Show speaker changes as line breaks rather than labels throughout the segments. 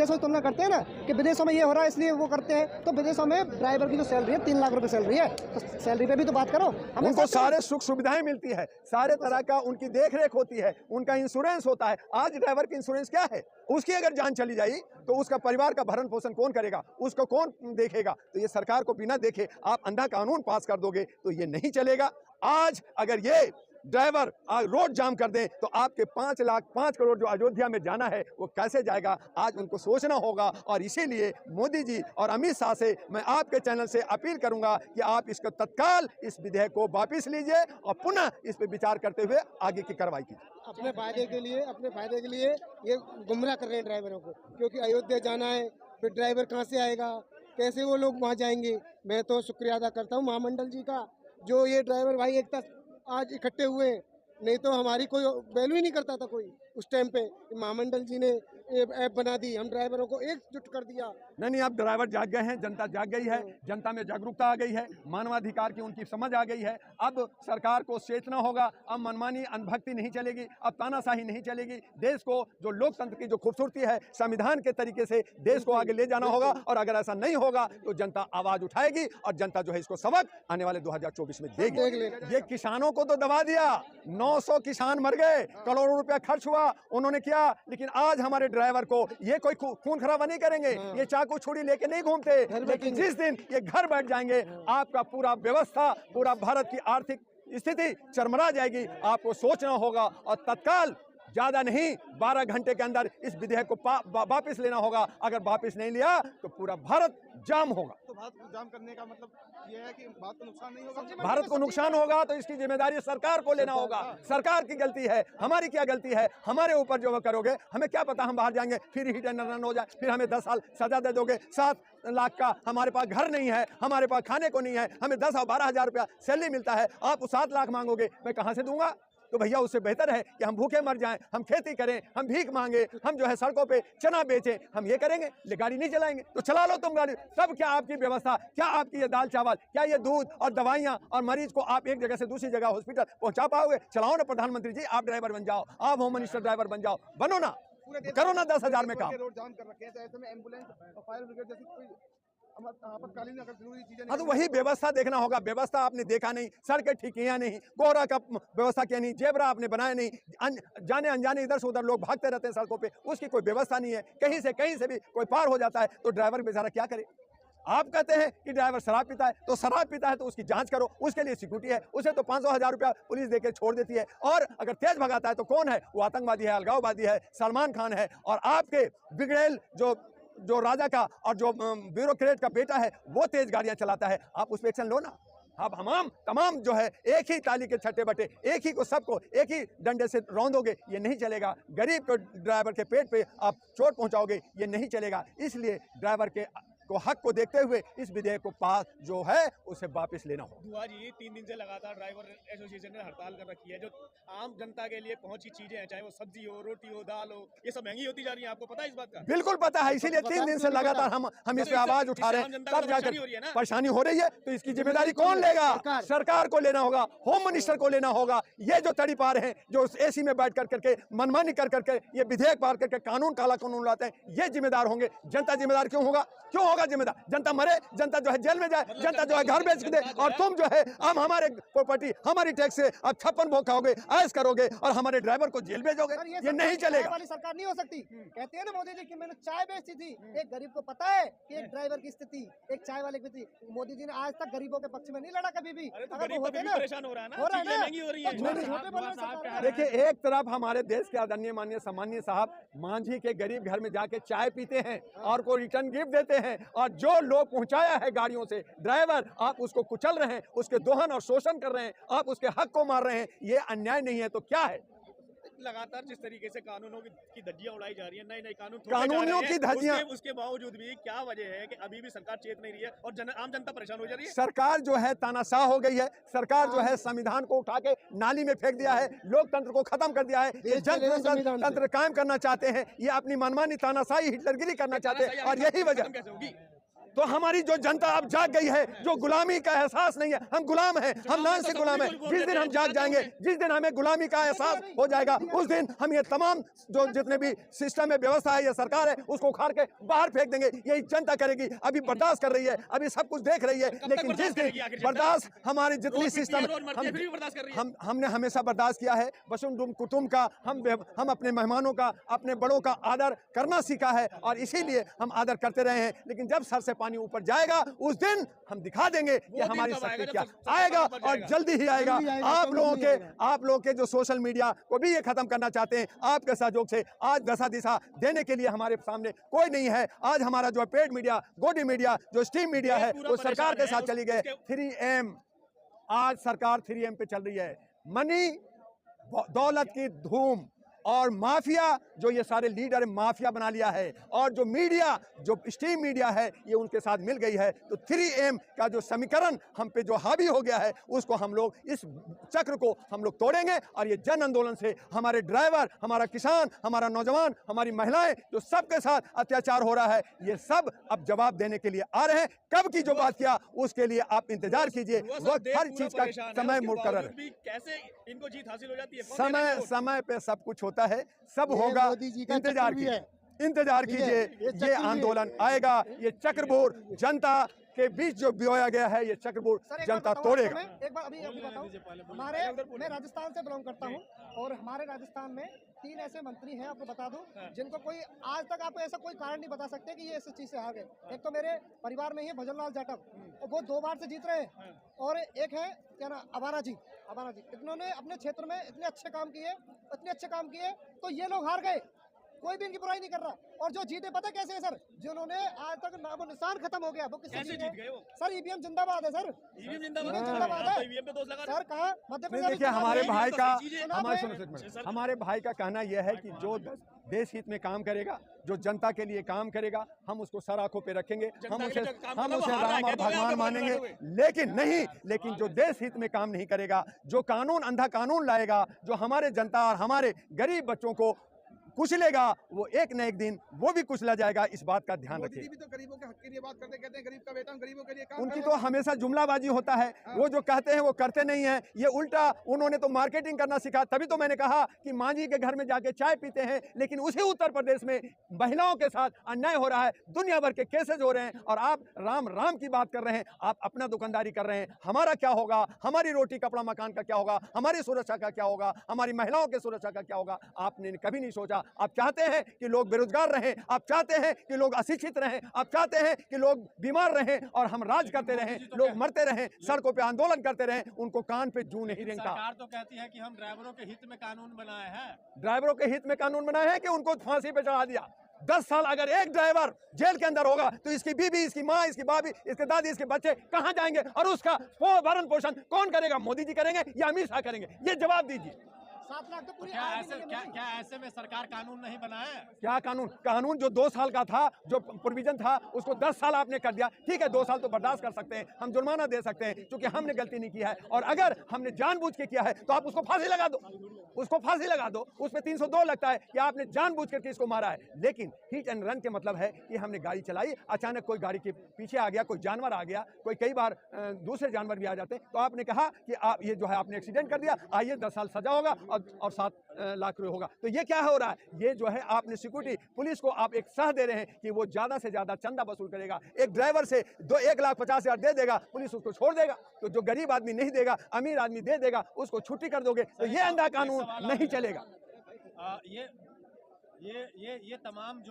विदेशों से तुलना करते हैं ना कि विदेशों में ये हो रहा है इसलिए वो करते हैं, तो विदेशों में ड्राइवर की जो सैलरी है 3 लाख रुपए सैलरी है, तो सैलरी पे भी तो बात करो।
उनको सारे सुख सुविधाएं मिलती है, सारे तरह का उनकी देखरेख होती है, उनका इंश्योरेंस होता है। आज ड्राइवर की इंश्योरेंस क्या है? उसकी अगर जान चली जाए तो उसका परिवार का भरण पोषण कौन करेगा, उसको कौन देखेगा? तो ये सरकार को बिना देखे आप अंधा कानून पास कर दोगे तो ये नहीं चलेगा। आज अगर ये ड्राइवर रोड जाम कर दें तो आपके 5 करोड़ जो अयोध्या में जाना है वो कैसे जाएगा? आज उनको सोचना होगा। और इसीलिए मोदी जी और अमित शाह से मैं आपके चैनल से अपील करूंगा कि आप इसको तत्काल इस विधेयक को वापस लीजिए और पुनः इस पर विचार करते हुए आगे की कार्रवाई कीजिए।
अपने फायदे के लिए ये गुमराह कर रहे हैं ड्राइवरों को, क्योंकि अयोध्या जाना है, फिर ड्राइवर कहाँ से आएगा, कैसे वो लोग वहाँ जाएंगे। मैं तो शुक्रिया अदा करता हूँ महामंडल जी का, जो ये ड्राइवर भाई एकता आज इकट्ठे हुए, नहीं तो हमारी कोई वैल्यू ही नहीं करता था कोई उस टाइम पे। महामंडल जी ने ऐप बना दी, हम ड्राइवरों को एकजुट कर दिया।
नहीं, अब ड्राइवर जाग गए हैं, जनता जाग गई है, जनता में जागरूकता आ गई है, मानवाधिकार की उनकी समझ आ गई है। अब सरकार को चेतना होगा, अब मनमानी अंधभक्ति नहीं चलेगी, अब तानाशाही नहीं चलेगी। देश को जो लोकतंत्र की जो खूबसूरती है, संविधान के तरीके से देश को आगे ले जाना होगा। और अगर ऐसा नहीं होगा तो जनता आवाज उठाएगी और जनता जो है इसको सबक आने वाले 2024 में देगी। ये किसानों को तो दबा दिया, 900 किसान मर गए, करोड़ों रुपया खर्च हुआ, उन्होंने किया, लेकिन आज हमारे ड्राइवर को ये कोई खून खराबा नहीं करेंगे, ये चाकू छुरी लेके नहीं घूमते। लेकिन जिस दिन ये घर बैठ जाएंगे आपका पूरा व्यवस्था, पूरा भारत की आर्थिक स्थिति चरमरा जाएगी। आपको सोचना होगा और तत्काल, ज्यादा नहीं 12 घंटे के अंदर इस विधेयक को वापस लेना होगा। अगर वापस नहीं लिया तो पूरा भारत जाम होगा।
तो भारत को जाम करने का मतलब ये है कि भारत को नुकसान नहीं होगा।
भारत को नुकसान होगा तो इसकी जिम्मेदारी सरकार को लेना होगा। सरकार की गलती है, हमारी क्या गलती है? हमारे ऊपर जो करोगे, हमें क्या पता हम बाहर जाएंगे फिर हिट एंड रन हो जाए, फिर हमें 10 साल सजा दे दोगे। 7 लाख का हमारे पास घर नहीं है, हमारे पास खाने को नहीं है, हमें 10 और 12 हजार रुपया सैलरी मिलता है, आप 7 लाख मांगोगे, मैं कहां से दूंगा? तो भैया उससे बेहतर है कि हम भूखे मर जाएं, हम खेती करें, हम भीख मांगे, हम जो है सड़कों पे चना बेचें, हम ये करेंगे, ले गाड़ी नहीं चलाएंगे। तो चला लो तुम गाड़ी, तब क्या आपकी व्यवस्था, क्या आपकी ये दाल चावल, क्या ये दूध और दवाइयाँ और मरीज को आप एक जगह से दूसरी जगह हॉस्पिटल पहुंचा पाओगे? चलाओ ना प्रधानमंत्री जी, आप ड्राइवर बन जाओ, आप होम मिनिस्टर ड्राइवर बन जाओ, बनो ना, करो ना 10,000 में काम।
रोड जाम कर रखे हैं, तो ऐसे में एम्बुलेंस और फायर ब्रिगेड जैसी कोई आपातकालीन अगर जरूरी चीजें,
हाँ तो वही व्यवस्था देखना होगा। व्यवस्था आपने देखा नहीं, सड़कें ठीक किया नहीं, कोहरा का व्यवस्था किया नहीं, जेबरा आपने बनाया नहीं, जाने अनजाने इधर से उधर लोग भागते रहते हैं सड़कों पे, उसकी कोई व्यवस्था नहीं है। कहीं से भी कोई पार हो जाता है तो ड्राइवर बेचारा क्या करे? आप कहते हैं कि ड्राइवर शराब पीता है, तो शराब पीता है तो उसकी जांच करो, उसके लिए सिक्योरिटी है, उसे तो 500,000 रुपया पुलिस देकर छोड़ देती है। और अगर तेज भगाता है तो कौन है? वो आतंकवादी है, अलगाववादी है, सलमान खान है। और आपके बिगड़ेल जो राजा का और जो ब्यूरोक्रेट का बेटा है वो तेज गाड़ियां चलाता है, आप उस पर एक्शन लो ना। आप तमाम जो है एक ही ताली के छठे बटे, एक ही को सबको एक ही डंडे से रौंदोगे, ये नहीं चलेगा। गरीब को ड्राइवर के पेट पे आप चोट पहुंचाओगे, ये नहीं चलेगा। इसलिए ड्राइवर के हक को देखते हुए इस विधेयक को पास जो है उसे वापस लेना हो।
दुआ जी 3 दिन से लगातार ड्राइवर एसोसिएशन ने हड़ताल कर रखी है। जो आम जनता के लिए पहुंची चीजें हैं, चाहे वो सब्जी हो, रोटी हो, दाल हो, ये सब महंगी होती जा रही है। आपको पता है इस बात का?
बिल्कुल पता है, इसीलिए 3 दिन से लगातार हम इस पे आवाज उठा रहे हैं। तब जाकर परेशानी हो रही है तो इसकी जिम्मेदारी कौन लेगा? सरकार को लेना होगा, होम मिनिस्टर को लेना होगा। ये जो तड़ी पार हैं, जो एसी में बैठ करके मनमानी कर करके ये विधेयक पार करके काला कानून लाते हैं, ये जिम्मेदार होंगे। जनता जिम्मेदार क्यों होगा जिम्मेदार? जनता मरे, जनता जो है जेल में जाए, जनता जो है घर बेच दे, और तुम जो है अब हमारे प्रॉपर्टी, हमारी टैक्स से अब 56 भोग खाओगे, ऐश करोगे और हमारे ड्राइवर को जेल भेजोगे। ये नहीं चलेगा।
वाली सरकार नहीं हो सकती। कहते हैं ना मोदी जी कि मैंने चाय बेची थी, एक गरीब को पता है कि एक ड्राइवर की स्थिति, एक चाय वाले की स्थिति। मोदी जी ने आज तक गरीबों के पक्ष में नहीं लड़ा कभी भी।
परेशान हो रहा है ना।
देखिए, एक तरफ हमारे देश के आदरणीय माननीय सम्मानीय साहब मांझी के गरीब घर में जाके चाय पीते हैं और को रिटर्न गिफ्ट देते हैं, और जो लोग पहुंचाया है गाड़ियों से ड्राइवर, आप उसको कुचल रहे हैं, उसके दोहन और शोषण कर रहे हैं, आप उसके हक को मार रहे हैं। ये अन्याय नहीं है तो क्या है?
लगातार जिस तरीके से कानूनों की धज्जियां उड़ाई जा रही है, नए
कानूनियों की धज्जियां,
उसके बावजूद भी क्या वजह है कि अभी भी सरकार चेत नहीं रही है और आम जनता परेशान हो जा रही है?
सरकार जो है तानाशाह हो गई है। सरकार जो है संविधान को उठा के नाली में फेंक दिया है, लोकतंत्र को खत्म कर दिया है। ये जनतंत्र कायम करना चाहते हैं, ये अपनी मनमानी तानाशाही हिटलरगिरी करना चाहते हैं, और यही वजह तो हमारी जो जनता अब जाग गई है, जो गुलामी का एहसास नहीं है, हम गुलाम हैं, हम नाम से गुलाम हैं। जिस दिन हम जाग जाएंगे, जिस दिन हमें गुलामी का एहसास हो जाएगा, उस दिन हम ये तमाम जो जितने भी सिस्टम है, व्यवस्था है, ये सरकार है, उसको उखाड़ के बाहर फेंक देंगे। यही जनता करेगी। अभी बर्दाश्त कर रही है, अभी सब कुछ देख रही है, लेकिन जिस दिन बर्दाश्त हमारी जितनी सिस्टम हमने हमेशा बर्दाश्त किया है। बशुम कुटुम का हम अपने मेहमानों का, अपने बड़ों का आदर करना सीखा है और इसीलिए हम आदर करते रहे हैं। लेकिन जब सर से पानी ऊपर जाएगा, उस दिन हम दिखा देंगे कि हमारी शक्ति क्या आएगा, और जल्दी ही आएगा। आप लोगों के जो सोशल मीडिया को भी ये खत्म करना चाहते हैं, आपके सहयोग से आज दशा दिशा देने के लिए हमारे सामने कोई नहीं है। आज हमारा जो पेड मीडिया, गोडी मीडिया, जो स्ट्रीम मीडिया है, वो सरकार के साथ चली गई। 3M, आज सरकार 3M पे चल रही है। मनी, दौलत की धूम और माफिया, जो ये सारे लीडर माफिया बना लिया है, और जो मीडिया, जो स्ट्रीम मीडिया है, ये उनके साथ मिल गई है। तो 3M का जो समीकरण हम पे जो हावी हो गया है, उसको हम लोग, इस चक्र को हम लोग तोड़ेंगे। और ये जन आंदोलन से हमारे ड्राइवर, हमारा किसान, हमारा नौजवान, हमारी महिलाएं, जो सबके साथ अत्याचार हो रहा है, ये सब अब जवाब देने के लिए आ रहे हैं। कब की जो बात किया, उसके लिए आप इंतजार कीजिए। वक्त हर चीज का समय मुकर्रर है।
कैसे इनको जीत हासिल हो जाती है?
समय पे सब कुछ होता है, सब होगा। इंतजार कीजिए। ये आंदोलन आएगा, ये चक्रबोर जनता के बीच जो बियोया गया है, ये चक्रबोर जनता तोड़ेगा।
एक बार अभी बताऊं, मैं राजस्थान से बिलोंग करता हूं, और हमारे राजस्थान में 3 ऐसे मंत्री हैं, आपको बता दूं, जिनको कोई आज तक आपको ऐसा कोई कारण नहीं बता सकते कि ये इस चीज से हार गए। एक तो मेरे परिवार में ही भजनलाल जाटव, वो 2 बार से जीत रहे हैं, और एक है क्या ना, अबाना जी। इन्होंने अपने क्षेत्र में इतने अच्छे काम किए, तो ये लोग हार गए। कोई भी इनकी बुराई नहीं कर रहा। और जो जीते पता कैसे है सर, जिन्होंने आज तक नामो निशान खत्म हो गया, वो किससे जीत गए? सर ईवीएम जिंदाबाद है सर, ईवीएम जिंदाबाद है सर। कहा मध्य प्रदेश।
देखिए, हमारे भाई का कहना यह है कि जो देश हित में काम करेगा, जो जनता के लिए काम करेगा, हम उसको सर आंखों पे रखेंगे, हम उसे राम और भगवान मानेंगे। लेकिन जो देश हित में काम नहीं करेगा, जो कानून, अंधा कानून लाएगा, जो हमारे जनता और हमारे गरीब बच्चों को कुचलेगा, वो एक न एक दिन वो भी कुचला जाएगा। इस बात का ध्यान रखिए।
तो गरीबों के हक के लिए बात करते, कहते हैं गरीब का वेतन गरीबों के लिए काम।
उनकी तो हमेशा जुमलाबाजी होता है। वो जो कहते हैं वो करते नहीं है। ये उल्टा उन्होंने तो मार्केटिंग करना सीखा। तभी तो मैंने कहा कि मांझी के घर में जाके चाय पीते हैं, लेकिन उसी उत्तर प्रदेश में महिलाओं के साथ अन्याय हो रहा है, दुनिया भर के केसेस हो रहे हैं, और आप राम की बात कर रहे हैं। आप अपना दुकानदारी कर रहे हैं। हमारा क्या होगा? हमारी रोटी कपड़ा मकान का क्या होगा? हमारी सुरक्षा का क्या होगा? हमारी महिलाओं की सुरक्षा का क्या होगा? आपने कभी नहीं सोचा। आप चाहते हैं कि लोग बेरोजगार रहें, आप चाहते हैं कि लोग अशिक्षित रहें, आप चाहते हैं कि लोग बीमार रहें और हम राज करते रहें, लोग मरते रहें, सड़कों पे आंदोलन करते रहें। उनको कान पे जू नहीं रेंगता।
सरकार तो कहती है कि हम ड्राइवरों के हित में कानून बनाए हैं।
ड्राइवरों के हित में कानून बनाए हैं कि उनको फांसी पे चढ़ा दिया। 10 साल अगर एक ड्राइवर जेल के अंदर होगा, तो इसकी बीबी, इसकी माँ, इसकी भाभी, इसके दादी, इसके बच्चे कहां जाएंगे? और उसका भरण पोषण कौन करेगा? मोदी जी करेंगे या अमित शाह करेंगे? ये जवाब दीजिए।
7 लाख तो पूरी
क्या ऐसे में सरकार कानून नहीं बनाया?
क्या कानून जो 2 साल का था, जो प्रोविजन था, उसको 10 साल आपने कर दिया। ठीक है, 2 साल तो बर्दाश्त कर सकते हैं, हम जुर्माना दे सकते हैं, क्योंकि हमने गलती नहीं किया है। और अगर हमने जानबूझ के किया है, तो आप उसको फांसी लगा दो, उसमें 302 लगता है कि आपने जानबूझ कर इसको मारा है। लेकिन हिट एंड रन के मतलब है कि हमने गाड़ी चलाई, अचानक कोई गाड़ी के पीछे आ गया, कोई जानवर आ गया, कई बार दूसरे जानवर भी आ जाते हैं, तो आपने कहा कि आप ये जो है आपने एक्सीडेंट कर दिया, आइए 10 साल सजा होगा और 7 लाख रुपए होगा। तो ये क्या हो रहा है? ये जो है आपने सिक्योरिटी पुलिस को आप एक सह दे रहे हैं कि वो ज्यादा से ज्यादा चंदा वसूल करेगा। एक ड्राइवर से 1,50,000 दे देगा, पुलिस उसको छोड़ देगा। तो जो गरीब आदमी नहीं देगा, अमीर आदमी दे देगा, उसको छुट्टी कर दोगे। तो ये अंधा कानून नहीं चलेगा।
ये तमाम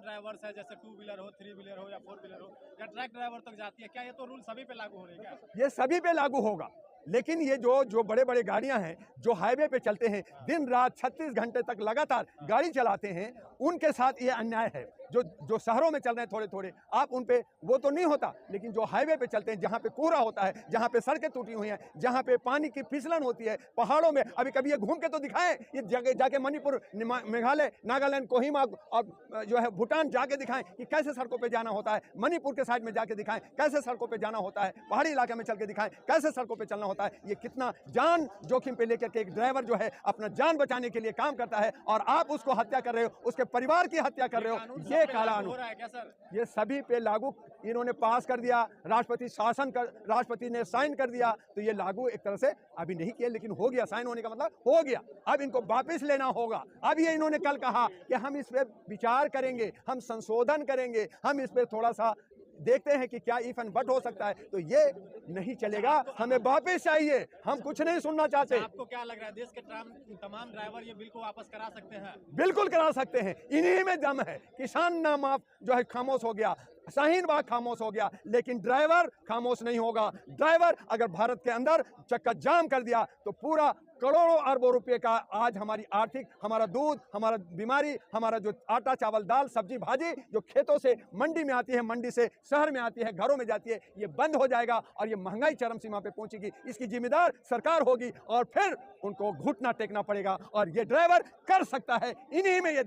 ड्राइवर्स है, जैसे 2 व्हीलर हो, 3 व्हीलर हो या 4 व्हीलर हो या ट्रक ड्राइवर तक जाती है, क्या ये तो रूल सभी पे लागू हो रहे हैं क्या?
ये सभी पे लागू होगा। लेकिन ये जो बड़े गाड़ियां हैं, जो हाईवे पे चलते हैं, दिन रात 36 घंटे तक लगातार गाड़ी चलाते हैं, उनके साथ ये अन्याय है। जो शहरों में चल रहे हैं थोड़े आप उन पे वो तो नहीं होता, लेकिन जो हाईवे पे चलते हैं, जहाँ पे कोहरा होता है, जहाँ पे सड़कें टूटी हुई हैं, जहाँ पे पानी की फिसलन होती है, पहाड़ों में, अभी कभी ये घूम के तो दिखाएं, ये जगह जाके मणिपुर, मेघालय, नागालैंड, कोहिमा और जो है भूटान जाके दिखाएं कि कैसे सड़कों पे जाना होता है। मणिपुर के साइड में जाके दिखाएं कैसे सड़कों पे जाना होता है। पहाड़ी इलाके में चल के दिखाएं कैसे सड़कों पे चलना होता है। ये कितना जान जोखिम पे लेकर के एक ड्राइवर जो है अपना जान बचाने के लिए काम करता है, और आप उसको हत्या कर रहे हो, उसके परिवार की हत्या कर रहे हो। ये ये
पे
काला
लागू हो
कानून
रहा है क्या सर?
ये सभी पे लागू इन्होंने पास कर दिया, राष्ट्रपति ने साइन कर दिया, तो ये लागू एक तरह से अभी नहीं किया, लेकिन हो गया, साइन होने का मतलब हो गया। अब इनको वापस लेना होगा। अब ये इन्होंने कल कहा कि हम इस पे विचार करेंगे, हम संशोधन करेंगे, हम इस पे थोड़ा सा देखते हैं कि क्या इफ एंड बट हो सकता है। तो ये नहीं चलेगा, हमें वापस चाहिए, हम कुछ नहीं सुनना चाहते।
आपको क्या लग रहा है देश के तमाम ड्राइवर ये बिल को वापस करा सकते हैं?
बिल्कुल करा सकते हैं, इन्हीं में दम है। किसान ना माफ जो है खामोश हो गया, शाहीन बाग खामोश हो गया, लेकिन ड्राइवर खामोश नहीं होगा। ड्राइवर अगर भारत के अंदर चक्का जाम कर दिया तो पूरा करोड़ों अरबों रुपए का आज हमारी आर्थिक, हमारा दूध, हमारा बीमारी, हमारा जो आटा चावल दाल सब्जी भाजी जो खेतों से मंडी में आती है, मंडी से शहर में आती है, घरों में जाती है, ये बंद हो जाएगा और ये महंगाई चरम सीमा पे पहुंचेगी। इसकी जिम्मेदार सरकार होगी और फिर उनको घुटना टेकना पड़ेगा और ये ड्राइवर कर सकता है। इन्हीं में ये